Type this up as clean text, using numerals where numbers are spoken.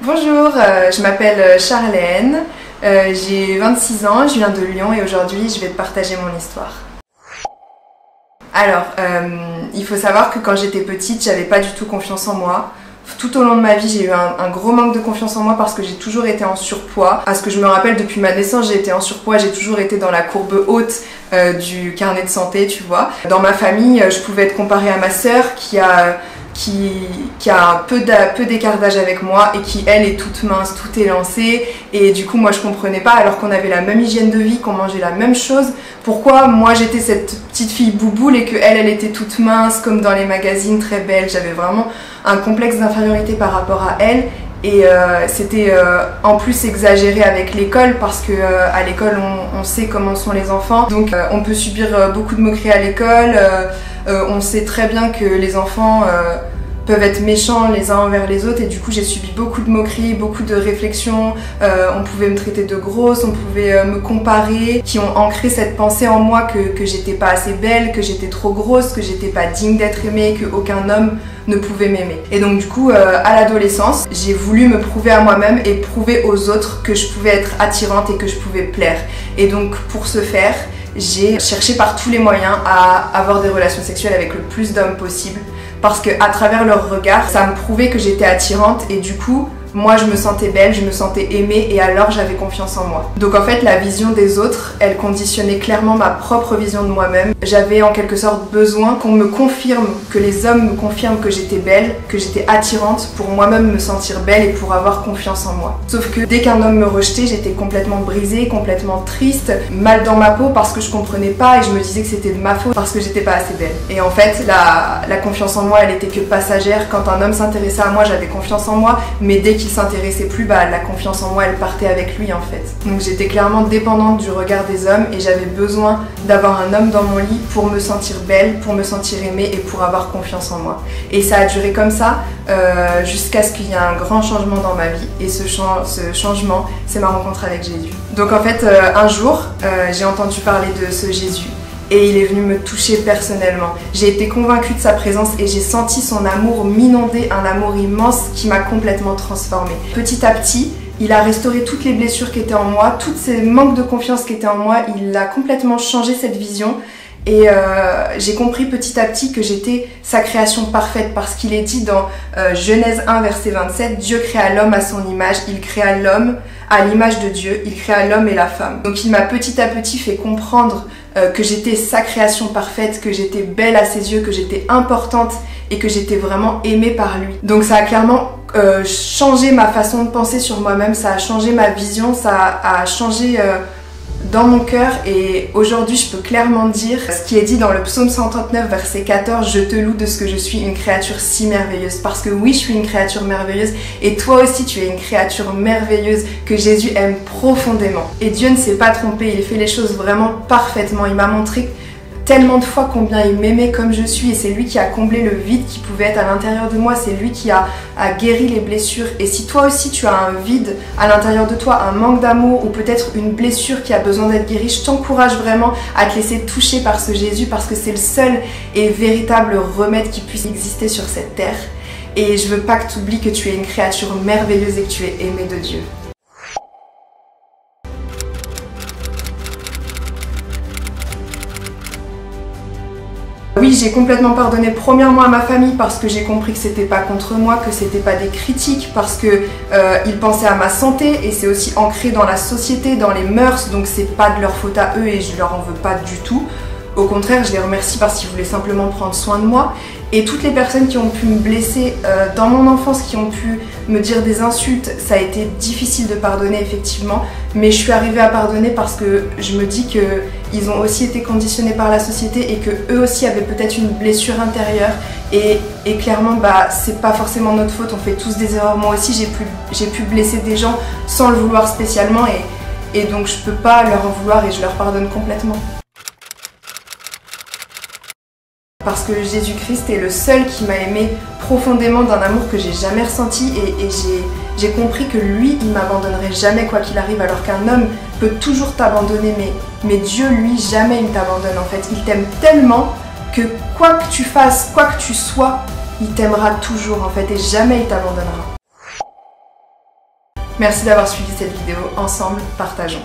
Bonjour, je m'appelle Charlène, j'ai 26 ans, je viens de Lyon et aujourd'hui je vais te partager mon histoire. Alors, il faut savoir que quand j'étais petite, j'avais pas du tout confiance en moi. Tout au long de ma vie, j'ai eu un gros manque de confiance en moi parce que j'ai toujours été en surpoids. À ce que je me rappelle, depuis ma naissance, j'ai été en surpoids, j'ai toujours été dans la courbe haute du carnet de santé, tu vois. Dans ma famille, je pouvais être comparée à ma sœur qui a un peu d'écart d'âge avec moi et qui elle est toute mince, tout élancée, et du coup moi je comprenais pas, alors qu'on avait la même hygiène de vie, qu'on mangeait la même chose, pourquoi moi j'étais cette petite fille bouboule et que elle était toute mince comme dans les magazines, très belle. J'avais vraiment un complexe d'infériorité par rapport à elle. Et c'était en plus exagéré avec l'école parce que à l'école on sait comment sont les enfants, donc on peut subir beaucoup de moqueries à l'école, on sait très bien que les enfants peuvent être méchants les uns envers les autres, et du coup j'ai subi beaucoup de moqueries, beaucoup de réflexions, on pouvait me traiter de grosse, on pouvait me comparer, qui ont ancré cette pensée en moi que j'étais pas assez belle, que j'étais trop grosse, que j'étais pas digne d'être aimée, qu'aucun homme ne pouvait m'aimer. Et donc du coup à l'adolescence, j'ai voulu me prouver à moi-même et prouver aux autres que je pouvais être attirante et que je pouvais plaire. Et donc pour ce faire, j'ai cherché par tous les moyens à avoir des relations sexuelles avec le plus d'hommes possible, parce que à travers leur regard, ça me prouvait que j'étais attirante, et du coup moi je me sentais belle, je me sentais aimée, et alors j'avais confiance en moi. Donc en fait la vision des autres, elle conditionnait clairement ma propre vision de moi-même. J'avais en quelque sorte besoin qu'on me confirme, que les hommes me confirment que j'étais belle, que j'étais attirante, pour moi-même me sentir belle et pour avoir confiance en moi. Sauf que dès qu'un homme me rejetait, j'étais complètement brisée, complètement triste, mal dans ma peau parce que je comprenais pas, et je me disais que c'était de ma faute parce que j'étais pas assez belle. Et en fait la confiance en moi, elle était que passagère. Quand un homme s'intéressait à moi, j'avais confiance en moi, mais dès qu'il s'intéressait plus, la confiance en moi elle partait avec lui en fait. Donc j'étais clairement dépendante du regard des hommes, et j'avais besoin d'avoir un homme dans mon lit pour me sentir belle, pour me sentir aimée et pour avoir confiance en moi. Et ça a duré comme ça jusqu'à ce qu'il y ait un grand changement dans ma vie, et ce changement, c'est ma rencontre avec Jésus. Donc en fait un jour j'ai entendu parler de ce Jésus, et il est venu me toucher personnellement. J'ai été convaincue de sa présence et j'ai senti son amour m'inonder, un amour immense qui m'a complètement transformée. Petit à petit, il a restauré toutes les blessures qui étaient en moi, tous ces manques de confiance qui étaient en moi. Il a complètement changé cette vision, et j'ai compris petit à petit que j'étais sa création parfaite, parce qu'il est dit dans Genèse 1 verset 27, Dieu créa l'homme à son image, il créa l'homme à l'image de Dieu, il créa l'homme et la femme. Donc il m'a petit à petit fait comprendre que j'étais sa création parfaite, que j'étais belle à ses yeux, que j'étais importante et que j'étais vraiment aimée par lui. Donc ça a clairement changé ma façon de penser sur moi-même, ça a changé ma vision, ça a changé dans mon cœur, et aujourd'hui je peux clairement dire ce qui est dit dans le psaume 139 verset 14, je te loue de ce que je suis une créature si merveilleuse, parce que oui, je suis une créature merveilleuse, et toi aussi tu es une créature merveilleuse que Jésus aime profondément. Et Dieu ne s'est pas trompé, il fait les choses vraiment parfaitement. Il m'a montré tellement de fois combien il m'aimait comme je suis, et c'est lui qui a comblé le vide qui pouvait être à l'intérieur de moi, c'est lui qui a guéri les blessures. Et si toi aussi tu as un vide à l'intérieur de toi, un manque d'amour, ou peut-être une blessure qui a besoin d'être guérie, je t'encourage vraiment à te laisser toucher par ce Jésus, parce que c'est le seul et véritable remède qui puisse exister sur cette terre. Et je veux pas que tu oublies que tu es une créature merveilleuse et que tu es aimée de Dieu. Oui, j'ai complètement pardonné premièrement à ma famille, parce que j'ai compris que c'était pas contre moi, que c'était pas des critiques, parce que ils pensaient à ma santé, et c'est aussi ancré dans la société, dans les mœurs, donc c'est pas de leur faute à eux et je leur en veux pas du tout. Au contraire, je les remercie parce qu'ils voulaient simplement prendre soin de moi. Et toutes les personnes qui ont pu me blesser dans mon enfance, qui ont pu me dire des insultes, ça a été difficile de pardonner effectivement, mais je suis arrivée à pardonner parce que je me dis qu'ils ont aussi été conditionnés par la société, et que eux aussi avaient peut-être une blessure intérieure, et clairement c'est pas forcément notre faute, on fait tous des erreurs. Moi aussi j'ai pu blesser des gens sans le vouloir spécialement, et donc je peux pas leur en vouloir, et je leur pardonne complètement. Parce que Jésus-Christ est le seul qui m'a aimé profondément, d'un amour que j'ai jamais ressenti, et j'ai compris que lui, il m'abandonnerait jamais quoi qu'il arrive, alors qu'un homme peut toujours t'abandonner, mais Dieu, lui, jamais il t'abandonne en fait. Il t'aime tellement que quoi que tu fasses, quoi que tu sois, il t'aimera toujours en fait, et jamais il t'abandonnera. Merci d'avoir suivi cette vidéo. Ensemble, partageons.